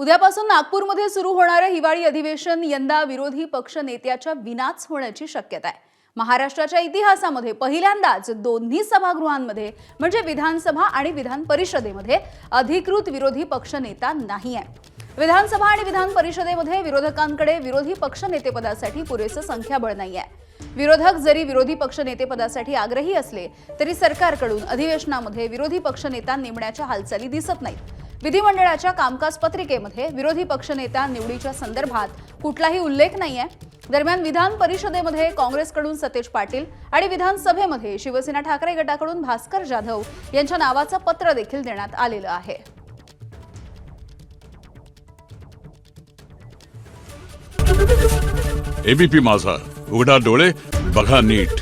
उद्यापासून नागपूरमध्ये सुरू होणारे हिवाळी अधिवेशन यंदा विरोधी पक्ष नेत्याच्या विनाच होण्याची शक्यता आहे। महाराष्ट्राच्या इतिहासामध्ये पहिल्यांदाच दोन्ही सभागृहांमध्ये म्हणजे विधानसभा आणि विधान परिषदेमध्ये अधिकृत विरोधी पक्ष नेता नाही आहे। विधानसभा आणि विधान परिषदेमध्ये विरोधकांकडे विरोधी पक्ष नेतेपदासाठी पुरेसं संख्याबळ नाही आहे। विरोधक जरी विरोधी पक्ष नेतेपदासाठी आग्रही असले तरी सरकारकडून अधिवेशनामध्ये विरोधी पक्ष नेता नेमण्याच्या हालचाली दिसत नाहीत। विधिमंडळाच्या कामकाज पत्रिकेमध्ये विरोधी पक्षनेता निवडीच्या संदर्भात कुठलाही उल्लेख नाहीये। दरम्यान विधान परिषदेमध्ये काँग्रेसकडून सतेज पाटील आणि विधानसभेमध्ये शिवसेना ठाकरे गटाकडून भास्कर जाधव यांच्या नावाचं पत्र देखील देण्यात आलेलं आहे। एबीपी माझा, उघडा डोळे बघा नीट।